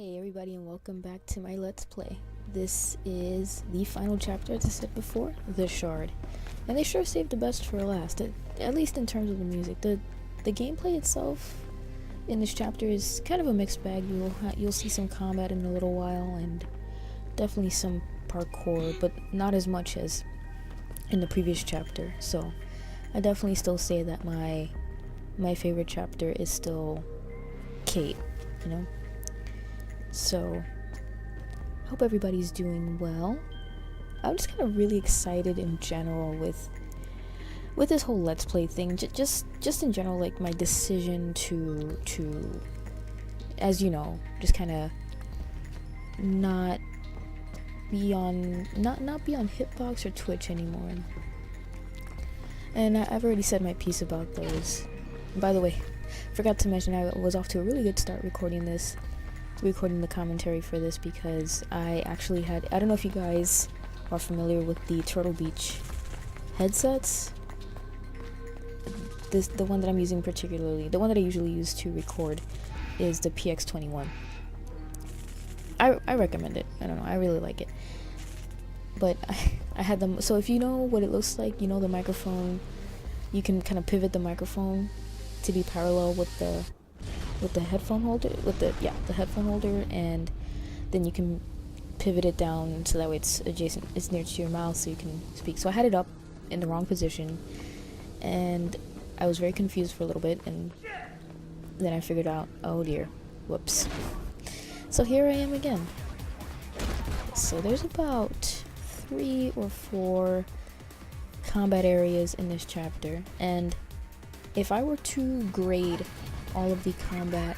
Hey everybody, and welcome back to my Let's Play. This is the final chapter, as I said before, The Shard. And they sure saved the best for last, at least in terms of the music. The gameplay itself in this chapter is kind of a mixed bag. You'll see some combat in a little while, and definitely some parkour, but not as much as in the previous chapter. So I definitely still say that my favorite chapter is still Kate, you know? So, I hope everybody's doing well. I'm just kind of really excited in general with this whole Let's Play thing. Just in general, like my decision to as you know, just kind of not be on Hitbox or Twitch anymore. And I've already said my piece about those. By the way, forgot to mention I was off to a really good start recording the commentary for this, because I actually had, I don't know if you guys are familiar with the Turtle Beach headsets. The one that I'm using particularly, the one that I usually use to record, is the PX21. I recommend it. I don't know, I really like it. But I had them, so if you know what it looks like, you know the microphone, you can kind of pivot the microphone to be parallel with the headphone holder, the headphone holder, and then you can pivot it down so that way it's near to your mouth so you can speak. So I had it up in the wrong position, and I was very confused for a little bit, and then I figured out, oh dear, whoops. So here I am again. So there's about 3 or 4 combat areas in this chapter, and if I were to grade all of the combat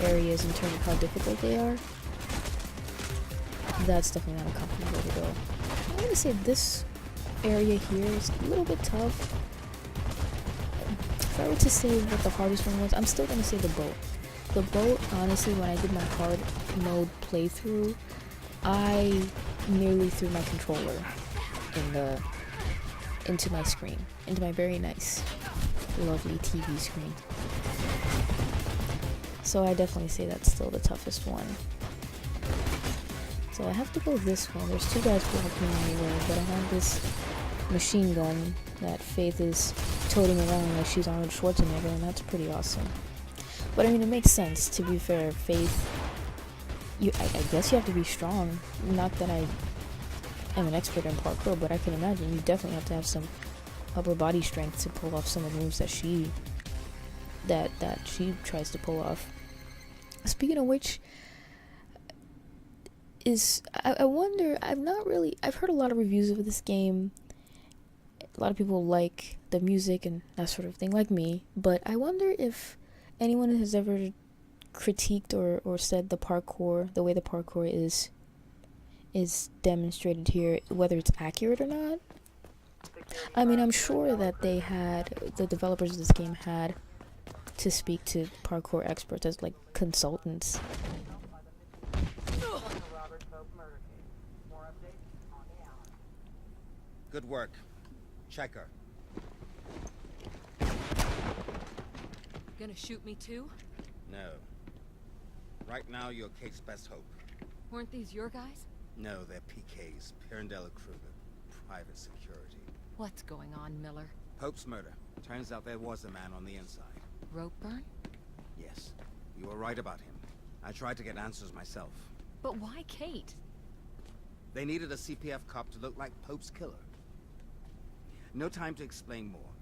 areas in terms of how difficult they are, that's definitely not a comfortable way to go. I'm gonna say this area here is a little bit tough. If I were to say what the hardest one was, I'm still gonna say the boat. The boat, honestly, when I did my hard mode playthrough, I nearly threw my controller into my screen, into my very nice, lovely TV screen. So I definitely say that's still the toughest one. So I have to go this way. There's 2 guys blocking my way, but I have this machine gun that Faith is toting around like she's Arnold Schwarzenegger, and that's pretty awesome. But I mean, it makes sense, to be fair. Faith, I guess you have to be strong. Not that I am an expert in parkour, but I can imagine you definitely have to have some upper body strength to pull off some of the moves that she tries to pull off. Speaking of which, I wonder, I've heard a lot of reviews of this game. A lot of people like the music and that sort of thing, like me, but I wonder if anyone has ever critiqued or said the way the parkour is demonstrated here, whether it's accurate or not. I mean, I'm sure that the developers of this game had to speak to parkour experts as like consultants. Good work. Checker. Gonna shoot me too? No. Right now, you're Kate's best hope. Weren't these your guys? No, they're PK's, Pirandello Kruger, private security. What's going on, Miller? Pope's murder. Turns out there was a man on the inside. Ropeburn? Yes, you were right about him. I tried to get answers myself. But why Kate? They needed a CPF cop to look like Pope's killer. No time to explain more.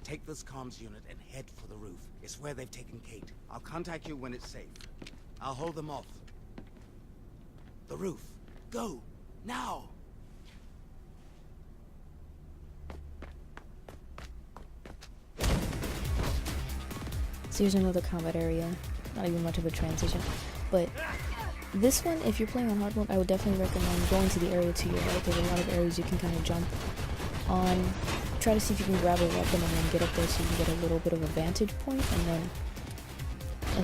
Take this comms unit and head for the roof. It's where they've taken Kate. I'll contact you when it's safe. I'll hold them off. The roof. Go! Now! So here's another combat area. Not even much of a transition. But this one, if you're playing on hard mode, I would definitely recommend going to the area to your right. There's a lot of areas you can kind of jump on. Try to see if you can grab a weapon and then get up there so you can get a little bit of a vantage point, and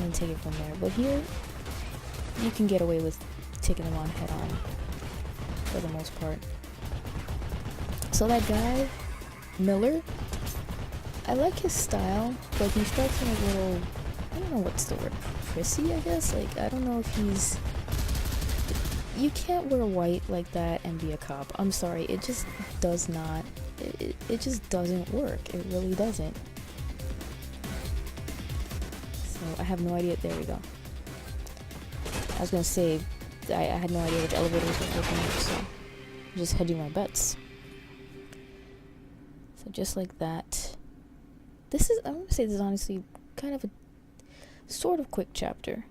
then take it from there. But here, you can get away with taking them on head on for the most part. So that guy, Miller, I like his style, but he strikes me as a little, I don't know what's the word, prissy, I guess. Like, I don't know if he's... You can't wear white like that and be a cop. I'm sorry, it just does not... It just doesn't work. It really doesn't. So, I have no idea. There we go. I was gonna say, I had no idea which elevators were opening, so I'm just hedging my bets. So just like that. This is, I'm gonna say this is honestly kind of a sort of quick chapter.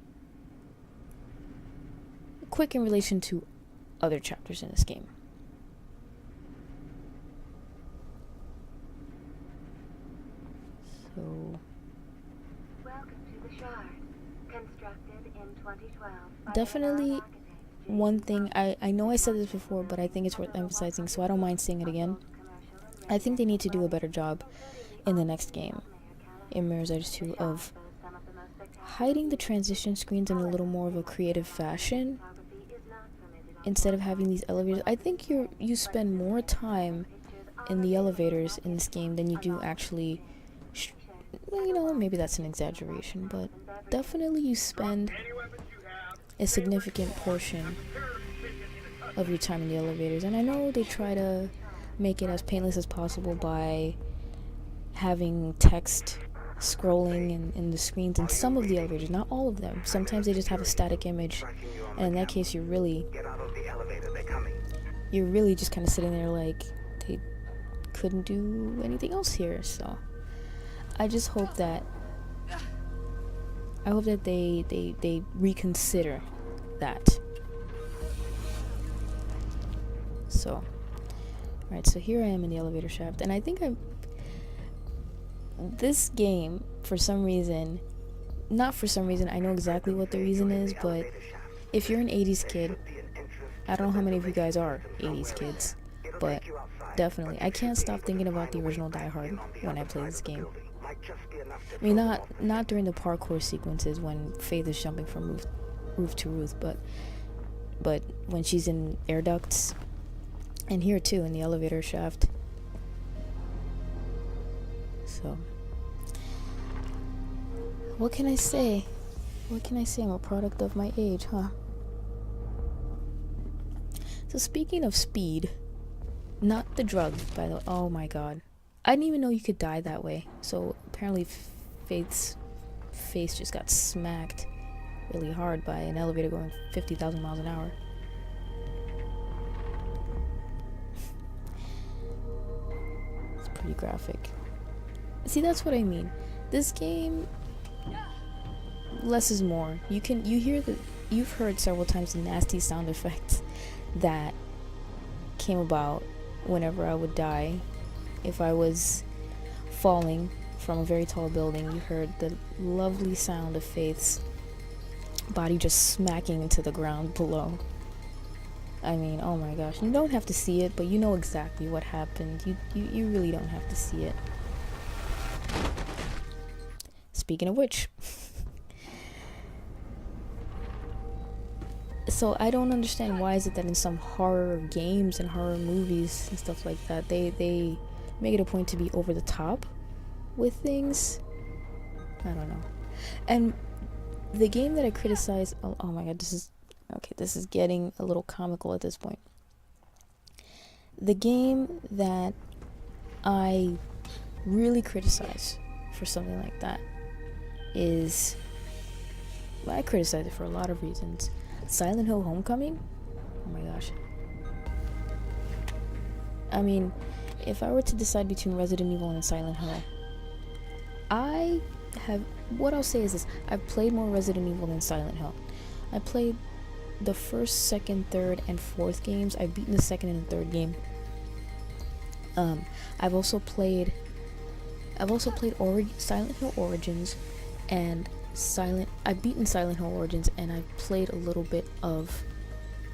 Quick in relation to other chapters in this game. So... Welcome to the Shard. Constructed in 2012 by Definitely one thing, I know I said this before, but I think it's worth emphasizing, so I don't mind saying it again. I think they need to do a better job in the next game, in Mirror's Edge 2, of hiding the transition screens in a little more of a creative fashion instead of having these elevators. I think you spend more time in the elevators in this game than you do actually well, you know, maybe that's an exaggeration, but definitely you spend a significant portion of your time in the elevators. And I know they try to make it as painless as possible by having text scrolling in the screens in some of the elevators, not all of them. Sometimes they just have a static image, and in that case you're really just kind of sitting there like they couldn't do anything else here. So I just hope that they reconsider that. So alright, so here I am in the elevator shaft, and I think this game, for some reason, not for some reason, I know exactly what the reason is, but if you're an 80s kid, I don't know how many of you guys are 80s kids, but definitely, I can't stop thinking about the original Die Hard when I play this game. I mean, not during the parkour sequences when Faith is jumping from roof to roof, but when she's in air ducts, and here too in the elevator shaft. So, what can I say? What can I say? I'm a product of my age, huh? So speaking of speed, not the drug, by the way. Oh my god. I didn't even know you could die that way. So apparently Faith's face just got smacked really hard by an elevator going 50,000 miles an hour. It's pretty graphic. See, that's what I mean. This game, less is more. You've heard several times the nasty sound effects that came about whenever I would die. If I was falling from a very tall building, you heard the lovely sound of Faith's body just smacking into the ground below. I mean, oh my gosh, you don't have to see it, but you know exactly what happened. You really don't have to see it. Speaking of which, so I don't understand why is it that in some horror games and horror movies and stuff like that, they make it a point to be over the top with things. I don't know. And the game that I criticize, oh my god, this is getting a little comical at this point. The game that I really criticize for something like that is, well, I criticize it for a lot of reasons. Silent Hill Homecoming? Oh my gosh. I mean, if I were to decide between Resident Evil and Silent Hill, what I'll say is this: I've played more Resident Evil than Silent Hill. I played the first, second, third, and fourth games. I've beaten the second and the third game. I've also played Silent Hill Origins, and I've beaten Silent Hill Origins, and I've played a little bit of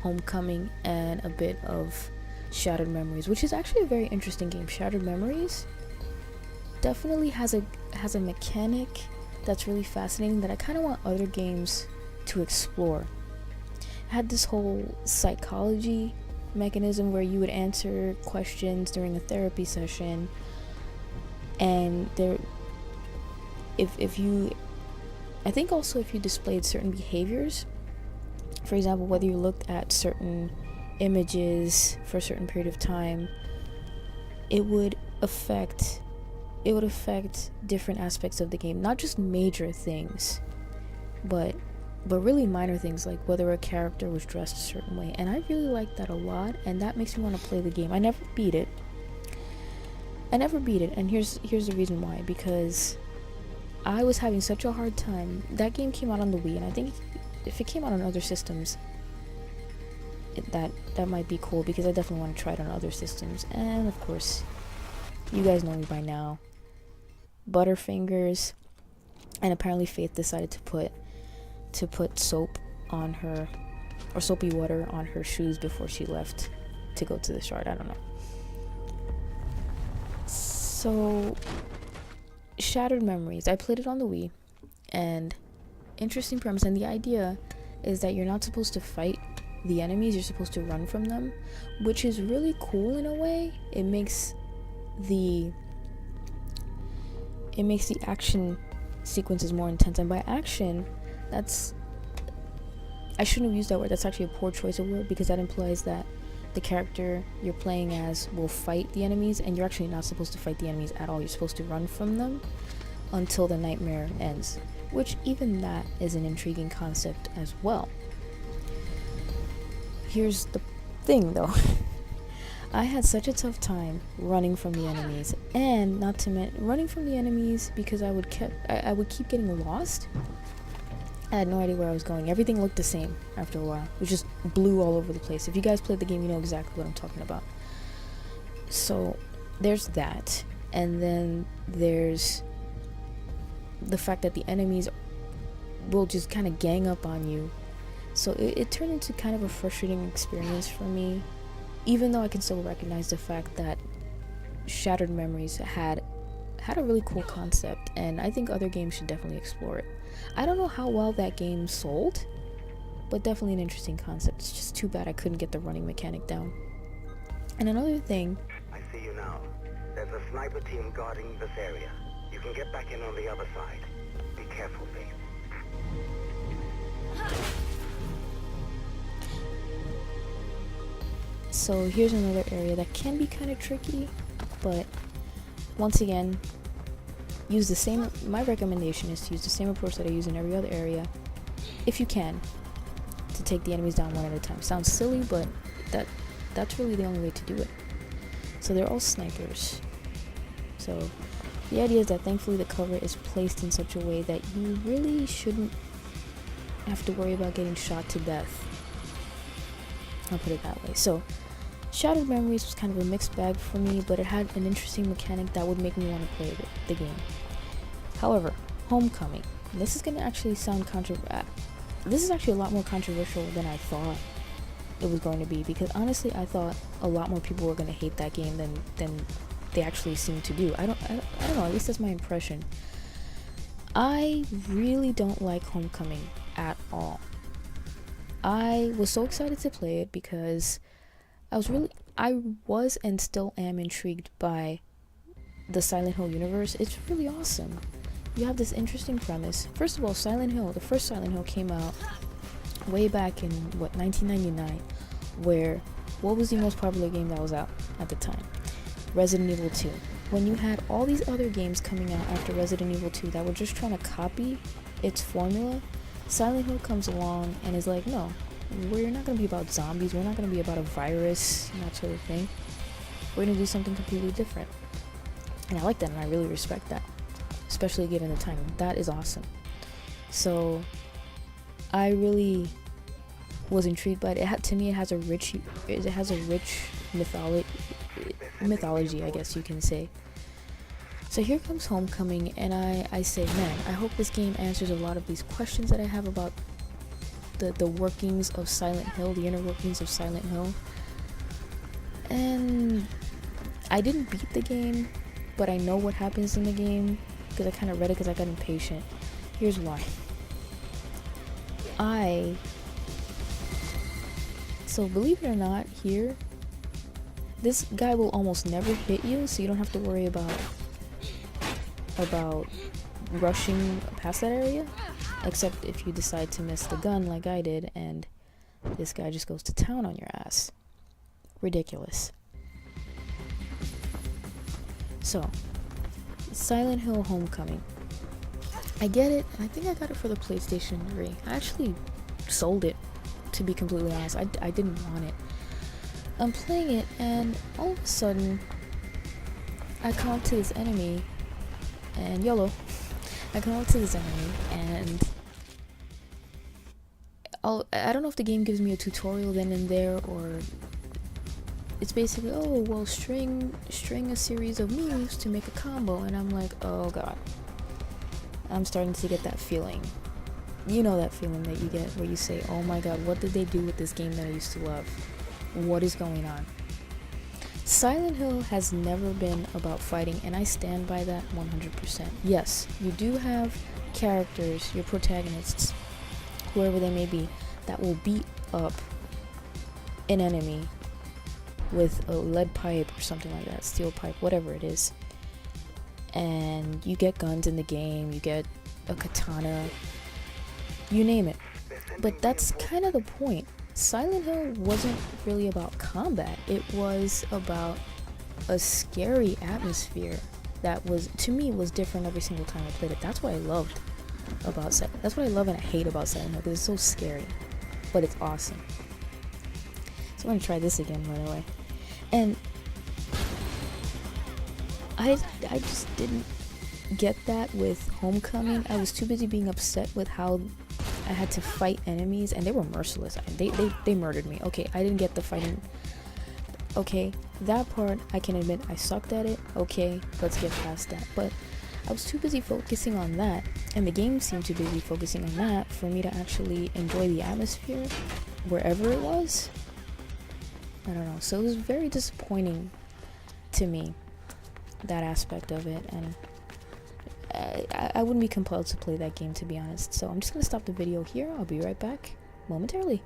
Homecoming and a bit of Shattered Memories, which is actually a very interesting game. Shattered Memories definitely has a mechanic that's really fascinating that I kind of want other games to explore. It had this whole psychology mechanism where you would answer questions during a therapy session, and if you I think also if you displayed certain behaviors, for example, whether you looked at certain images for a certain period of time, it would affect different aspects of the game, not just major things, but really minor things, like whether a character was dressed a certain way. And I really like that a lot, and that makes me want to play the game. I never beat it, and here's the reason why. Because I was having such a hard time. That game came out on the Wii, and I think if it came out on other systems, that might be cool, because I definitely want to try it on other systems. And of course, you guys know me by now, Butterfingers. And apparently Faith decided to put soap on her, or soapy water on her shoes before she left to go to the shard. I don't know. So, Shattered Memories. I played it on the Wii, and interesting premise. And the idea is that you're not supposed to fight the enemies, you're supposed to run from them, which is really cool in a way. It makes the action sequences more intense. And by action, I shouldn't have used that word. That's actually a poor choice of word, because that implies that the character you're playing as will fight the enemies, and you're actually not supposed to fight the enemies at all. You're supposed to run from them until the nightmare ends, which even that is an intriguing concept as well. Here's the thing though. I had such a tough time running from the enemies, and not to mention running from the enemies because I would keep getting lost. I had no idea where I was going. Everything looked the same after a while. It was just blue all over the place. If you guys played the game, you know exactly what I'm talking about. So there's that, and then there's the fact that the enemies will just kind of gang up on you. So it turned into kind of a frustrating experience for me, even though I can still recognize the fact that Shattered Memories had a really cool concept, and I think other games should definitely explore it. I don't know how well that game sold, but definitely an interesting concept. It's just too bad I couldn't get the running mechanic down. And another thing... I see you now. There's a sniper team guarding this area. You can get back in on the other side. Be careful, Faith. So here's another area that can be kind of tricky, but once again, my recommendation is to use the same approach that I use in every other area, if you can, to take the enemies down one at a time. Sounds silly, but that's really the only way to do it. So they're all snipers. So the idea is that thankfully the cover is placed in such a way that you really shouldn't have to worry about getting shot to death. I'll put it that way. So Shattered Memories was kind of a mixed bag for me, but it had an interesting mechanic that would make me want to play the game. However, Homecoming. This is going to actually sound this is actually a lot more controversial than I thought it was going to be, because honestly I thought a lot more people were going to hate that game than they actually seem to do. I don't know, at least that's my impression. I really don't like Homecoming at all. I was so excited to play it because I was and still am intrigued by the Silent Hill universe. It's really awesome. You have this interesting premise. First of all, Silent Hill, the first Silent Hill came out way back in 1999, where what was the most popular game that was out at the time? Resident Evil 2. When you had all these other games coming out after Resident Evil 2 that were just trying to copy its formula, Silent Hill comes along and is like, no, we're not going to be about zombies, we're not going to be about a virus and that sort of thing. We're going to do something completely different. And I like that, and I really respect that, especially given the timing. That is awesome. So I really was intrigued by it. To me, it has a rich mythology, I guess you can say. So here comes Homecoming, and I say, man, I hope this game answers a lot of these questions that I have about the workings of Silent Hill, the inner workings of Silent Hill. And I didn't beat the game, but I know what happens in the game because I kind of read it because I got impatient. Here's why. So believe it or not, here, this guy will almost never hit you, so you don't have to worry about rushing past that area. except if you decide to miss the gun like I did, and this guy just goes to town on your ass. Ridiculous. So, Silent Hill Homecoming. I get it, and I think I got it for the PlayStation 3. I actually sold it, to be completely honest. I didn't want it. I'm playing it, and all of a sudden, I come up to this enemy, and YOLO. I come up to this enemy, and I don't know if the game gives me a tutorial then and there, or it's basically, oh, well, string a series of moves to make a combo, and I'm like, oh god. I'm starting to get that feeling. You know that feeling that you get where you say, oh my god, what did they do with this game that I used to love? What is going on? Silent Hill has never been about fighting, and I stand by that 100%. Yes, you do have characters, your protagonists, whoever they may be, that will beat up an enemy with a lead pipe or something like that, steel pipe, whatever it is. And you get guns in the game, you get a katana, you name it. But that's kind of the point. Silent Hill wasn't really about combat. It was about a scary atmosphere that was, to me, was different every single time I played it. That's what I loved about Silent Hill. That's what I love and I hate about Silent Hill, because it's so scary. But it's awesome. So I'm gonna try this again, by the way. And I just didn't get that with Homecoming. I was too busy being upset with how I had to fight enemies, and they were merciless. They murdered me. Okay, I didn't get the fighting. Okay, that part I can admit I sucked at it. Okay, let's get past that. But I was too busy focusing on that, and the game seemed too busy focusing on that for me to actually enjoy the atmosphere wherever it was. I don't know. So it was very disappointing to me, that aspect of it, and I wouldn't be compelled to play that game, to be honest. So I'm just gonna stop the video here. I'll be right back momentarily.